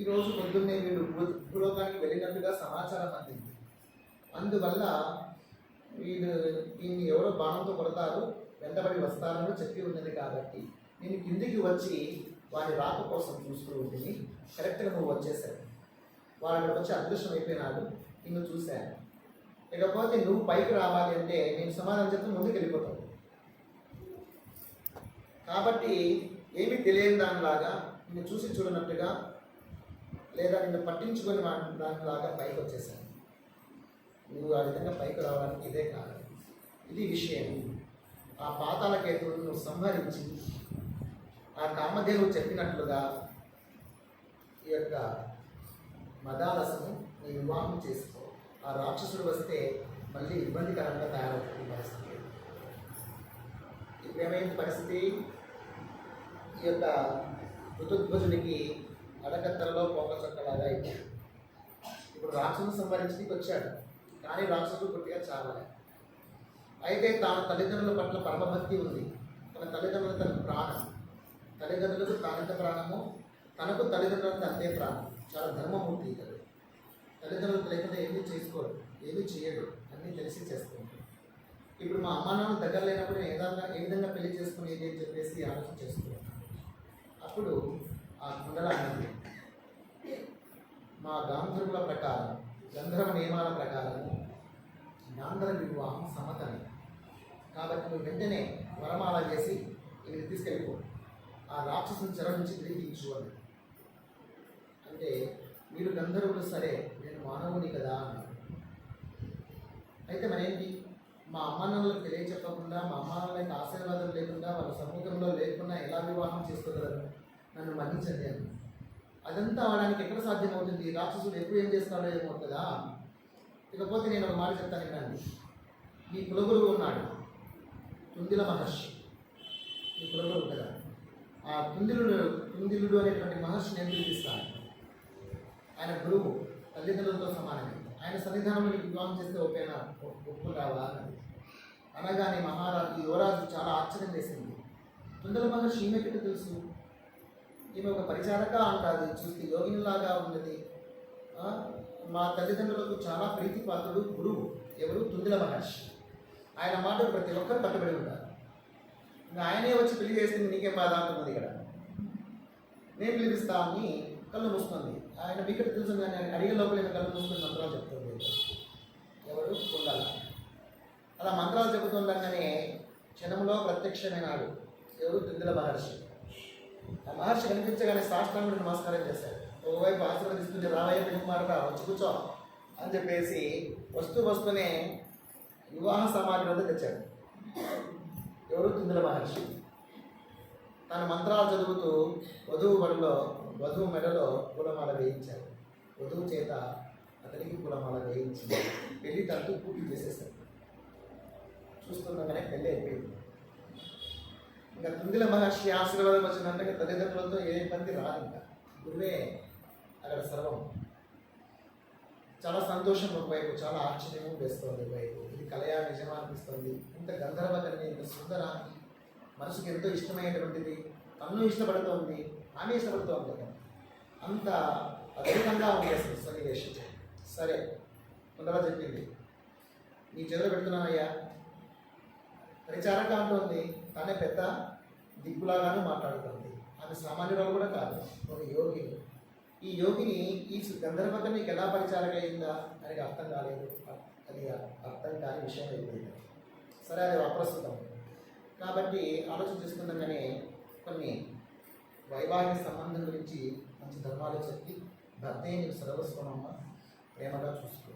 ఈరోజు పొద్దున్నే వీడు భూలోకానికి వెళ్ళినట్టుగా సమాచారం అందింది. అందువల్ల వీడిని ఎవరో బాణంతో కొడతారు, వెంటబడి వస్తారని చెప్పి ఉన్నది కాబట్టి నేను కిందికి వచ్చి వారి రాక కోసం చూస్తూ ఉంటుంది. కరెక్ట్గా నువ్వు వచ్చేసాడు. వాడు అక్కడికి వచ్చి అదృష్టం అయిపోయినాడు, నిన్ను చూశాను. ఇకపోతే నువ్వు పైకి రావాలి అంటే నేను సమాధానం చెప్తే ముందుకు వెళ్ళిపోతావు. కాబట్టి ఏమీ తెలియని దానిలాగా నిన్ను చూసి చూడనట్టుగా లేదా నిన్ను పట్టించుకొని దానిలాగా పైకి వచ్చేసాను. నువ్వు ఆ విధంగా పైకి రావడానికి ఇదే కారణం. ఇది విషయం. ఆ పాతాళకేతువును నువ్వు సంహరించి ఆ కామధేనువు చెప్పినట్లుగా ఈ యొక్క మదాలసను నీ వివాహం చేసుకో. ఆ రాక్షసుడు వస్తే మళ్ళీ ఇబ్బందికరంగా తయారవుతుంది పరిస్థితి. ఇప్పుడేమైంది పరిస్థితి? ఈ యొక్క ఋతుధ్వజునికి అడకత్తరలో పొంగ చక్కలాగా అయిపోయింది. ఇప్పుడు రాక్షసుని సంహరించడానికి వచ్చాడు, కానీ రాక్షసుడు పుట్టిగా చావాలి. అయితే తాను తల్లిదండ్రుల పట్ల పరమభక్తి ఉంది. తన తల్లిదండ్రులు తన ప్రాణం, తల్లిదండ్రులకు తానంత ప్రాణము, తనకు తల్లిదండ్రులకు అంతే ప్రాణం. చాలా ధర్మమూర్తి ఇతడు. తల్లిదండ్రులకు లేకపోతే ఏమీ చేసుకోడు, ఏమీ చేయడు, అన్నీ తెలిసి చేసుకుంటాడు. ఇప్పుడు మా అమ్మా నాన్న దగ్గర లేనప్పుడు నేను ఏ విధంగా పెళ్లి చేసుకునేది అని చెప్పేసి ఆలోచన చేసుకున్నాను. అప్పుడు ఆ కుండల అన్నది, మా గాంధర్వుల ప్రకారం, గంధర్వ నియమాల ప్రకారము గాంధర్వ వివాహం సమ్మతమే. కాబట్టి నువ్వు వెంటనే వరమాల చేసి ఇది తీసుకెళ్ళిపో, ఆ రాక్షసుని చెర నుంచి తిరిగి తీర్చుకోండి అంటే, మీరు గంధర్వులు సరే, నేను మానవుని కదా అన్నాడు. అయితే మరేంటి, మా అమ్మానాన్నలకు తెలియచెప్పకుండా, మా అమ్మానాన్నలకు ఆశీర్వాదం లేకుండా, వాళ్ళ సముఖంలో లేకుండా ఎలా వివాహం చేసుకోగలరు? నన్ను మన్నించండి అని. అదంతా అవడానికి ఎక్కడ సాధ్యమవుతుంది? రాక్షసుడు ఎప్పుడు ఏం చేస్తాడో ఏమో కదా. ఇకపోతే నేను ఒక మాట చెప్తాను వినండి. మీ కులగురువు ఉన్నాడు, తుందిల మహర్షి. మీ కులగురువు కదా, ఆ తుందిలుడు అనేటువంటి మహర్షిని నేను పిలిపిస్తాను. ఆయన గురువు, తల్లిదండ్రులతో సమానమే. ఆయన సన్నిధానంలో వివాహం చేస్తే ఒప్పుకుంటావా అన్నది. అనగానే ఈ యువరాజు చాలా ఆశ్చర్యం వేసింది. తుందల మహర్షి ఈమెకి తెలుసు, ఈమె ఒక పరిచారక అంటారు, చూస్తే యోగినిలాగా ఉన్నది. మా తల్లిదండ్రులకు చాలా ప్రీతిపాత్రుడు గురువు ఎవరు? తుందిల మహర్షి. ఆయన మాటలు ప్రతి ఒక్కరు కట్టుబడి ఉంటారు. ఇంకా ఆయనే వచ్చి పెళ్లి చేస్తే నీకేం బాధ అంటున్నది. ఇక్కడ నేను పిలిపిస్తా అని కళ్ళు మూస్తుంది. ఆయన వికెట్ తెలుసు కానీ ఆయన అడిగే లోపల కళ్ళు మూసుకుని మంత్రాలు చెప్తుంది. ఎవరు? కుండల. అలా మంత్రాలు చెబుతుండగానే క్షణంలో ప్రత్యక్షమైనాడు ఎవరు? తుందిల మహర్షి. ఆ మహర్షి కనిపించగానే సాష్టాంగుడిని నమస్కారం చేశాడు. ఒకవైపు ఆశీర్వదిస్తుంది, రావయ్య పెళ్లి మాట వచ్చి కూర్చో అని చెప్పేసి వస్తూనే వివాహ సామాగ్రి వద్ద తెచ్చాడు. ఎవరు? తుందిల మహర్షి. తన మంత్రాలు చదువుతూ వధువు మెడలో పూలమాల వేయించాడు. వధువు చేత అతనికి పూలమాల వేయించి పెళ్లి తంతు పూర్తి చేసేసాడు. చూస్తుండగానే పెళ్ళి అయిపోయింది. ఇంకా తుందిల మహర్షి ఆశీర్వాదం వచ్చిందంటే తల్లిదండ్రులతో ఏ ఇబ్బంది రాదు. ఇంకా గురువే అక్కడ సర్వం. చాలా సంతోషం ఒకవైపు, చాలా ఆశ్చర్యము వేస్తుంది ఒకవైపు. ఇది కలయా నిజమా అనిపిస్తుంది. ఇంత గంధర్వ కన్య, ఇంత సుందరాన్ని, మనసుకు ఎంతో ఇష్టమైనటువంటిది, తన్ను ఇష్టపడుతోంది, ఆమె ఇష్టపడుతోంది కదా. అంత అద్భుతంగా ఉంది అసలు సన్నివేశం. సరే, కుండలా చెప్పింది, నీ చేతిలో పెడుతున్నానయ్యా. పరిచారక అంటుంది, తనే పెద్ద దిక్కులాగానే మాట్లాడుతుంది. ఆమె సామాన్యురాలు కూడా కాదు, ఒక యోగిని. ఈ యోగిని ఈ గంధర్వక నీకు ఎలా పరిచారక అయిందా అని అర్థం కాలేదు. అది అర్థం కాని విషయం అయిపోయింది. సరే, అది అప్రస్తుతం కాబట్టి ఆలోచన చేసుకుందామని కొన్ని వైవాహిక సంబంధం గురించి మంచి ధర్మాలు చెప్పి, భర్తే నీకు సర్వస్వమమ్మ, ప్రేమగా చూసుకో.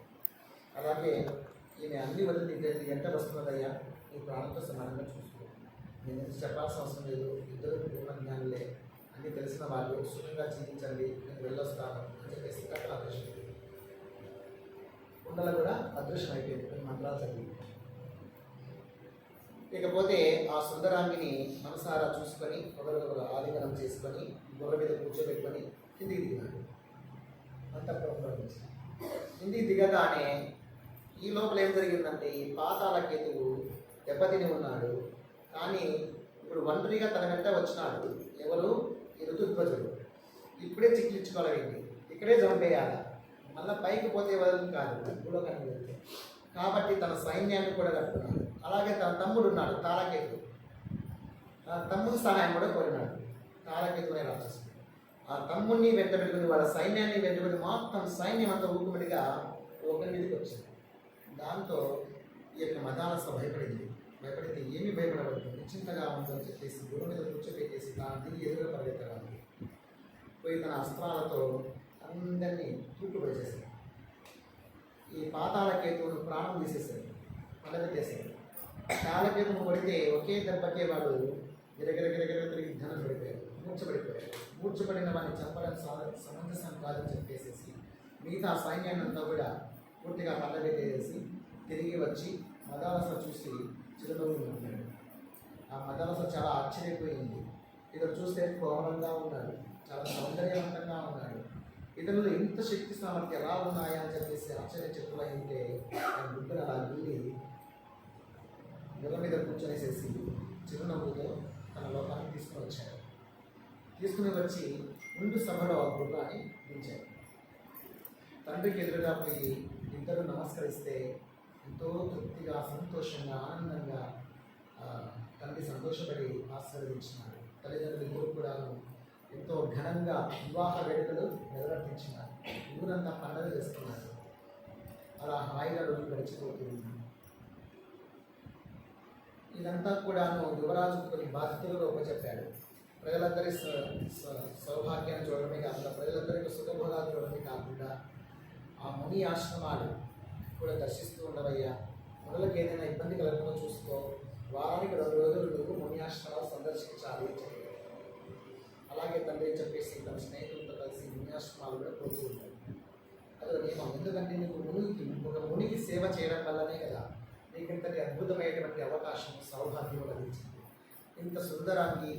అలాగే ఈమె అన్ని వదిలి ఎంత వస్తున్నదయ్యా, నీ ప్రాణంతో సమానంగా చూసుకో. నేను ఎంత చెప్పాల్సిన అవసరం లేదు, ఇద్దరు పూర్ణ జ్ఞానులే, అన్నీ తెలిసిన వాళ్ళు, సుఖంగా జీవించండి, నేను వెళ్ళొస్తాను అని చెప్పేసి కట్టలు అదృష్టం. కుండల కూడా అదృష్టం అయిపోయింది కొన్ని మంత్రాలు చదివి. ఇకపోతే ఆ సుందరాంగిని మనసారా చూసుకొని ఒకరికొకరు ఆలింగనం చేసుకొని గొర్రె మీద కూర్చోబెట్టుకొని కిందికి దిగినాడు. అంతఃపురంలో నుంచి కిందికి దిగగానే ఈ లోపల ఏం జరిగిందంటే, ఈ పాతాళకేతువు దెబ్బతిని ఉన్నాడు. కానీ ఇప్పుడు ఒంటరిగా తన వెంట వచ్చినాడు ఎవరు? ఈ ఋతుధ్వజుడు. ఇప్పుడే చిక్కించుకోగలిగింది. ఇక్కడే చంపేయాలి, మళ్ళీ పైకి పోతే వదలం కాదు భూలోకానికి వెళ్తే. కాబట్టి తన సైన్యాన్ని కూడా కట్టుకున్నాడు. అలాగే తన తమ్ముడు ఉన్నాడు తారాకేతు, ఆ తమ్ముడు సహాయం కూడా కోరినాడు. తారాకేతు అనే రాక్షసుడు ఆ తమ్ముడిని వెంట పెట్టుకుని వాళ్ళ సైన్యాన్ని వెంటబెట్టి మొత్తం సైన్యం అంతా ఊకుమడిగా ఒకరి మీదకి వచ్చింది. దాంతో ఈ యొక్క మదాలస భయపడింది ఏమీ భయపడవద్దు, నిశ్చింతగా ఉందని చెప్పేసి గుడి మీద కూర్చోబెట్టేసి తాను దిగి ఎదురుగా పరిగెత్తడానికి పోయి తన అస్త్రాలతో అందరినీ తూట్లు ఈ పాతాళకేతువును ప్రాణం తీసేశాడు, పడబెట్టేశాడు. తాళకేతును కొడితే ఒకే దెబ్బకే వాడు గిరగిర తిరిగి ధనం పడిపోయాడు, మూర్చబడిన వాడిని చంపడం సమంజసం కాదని చెప్పేసేసి మిగతా సైన్యాన్ని అంతా కూడా పూర్తిగా పడబెట్టేసి తిరిగి వచ్చి మదాలస చూసి చిరునవ్వులు ఉన్నాడు. ఆ మదాలస చాలా ఆశ్చర్యపోయింది. ఇతను చూస్తే కోమలంగా ఉన్నాడు, చాలా సౌందర్యవంతంగా ఉన్నాడు. ఇతరులు ఇంత శక్తి సామర్థ్యం ఎలా ఉన్నాయా అని చెప్పేసి ఆశ్చర్య చెప్పులైంటే ఆయన బుద్ధులు అలా వెళ్ళి గుర్రం మీద కూర్చొనేసేసి చిరునవ్వుతో తన లోకానికి తీసుకుని వచ్చి ముందు సభలో ఆ గుర్రాన్ని దించాడు. తండ్రికి ఎదురుగా పోయి ఇద్దరు నమస్కరిస్తే ఎంతో తృప్తిగా సంతోషంగా ఆనందంగా తండ్రి సంతోషపడి ఆశీర్వదించినాడు. తల్లిదండ్రులు ఇద్దరు కూడాను ఎంతో ఘనంగా వివాహ వేడుకలు నిర్వర్తించినారు. ఊరంతా పండుగ చేస్తున్నారు. అలా హాయిగా రోజు గడిచిపోతుంది. ఇదంతా కూడాను యువరాజుకు కొన్ని బాధ్యతలు చెప్పాడు. ప్రజలందరి సౌభాగ్యాన్ని చూడడమే కాకుండా ప్రజలందరికీ సుఖభోగాలు చూడడమే కాకుండా ఆ ముని ఆశ్రమాలు కూడా దర్శిస్తూ ఉండవయ్యా. మునులకు ఏదైనా ఇబ్బంది కలగకుండా చూసుకో, వారానికి 2 రోజులు నువ్వు ముని ఆశ్రమాలు సందర్శించాలి అని చెప్పారు. అలాగే తండ్రి చెప్పేసి తన స్నేహితులతో కలిసి మునియాశ్రమాలు కూడా కోరుతూ ఉంటాడు. అదే నియమం. ఎందుకంటే నీకు ఒక మునికి సేవ చేయడం వల్లనే కదా నీకు ఇంతటి అద్భుతమైనటువంటి అవకాశం సౌభాగ్యం లభించింది. ఇంత సుందరాంగి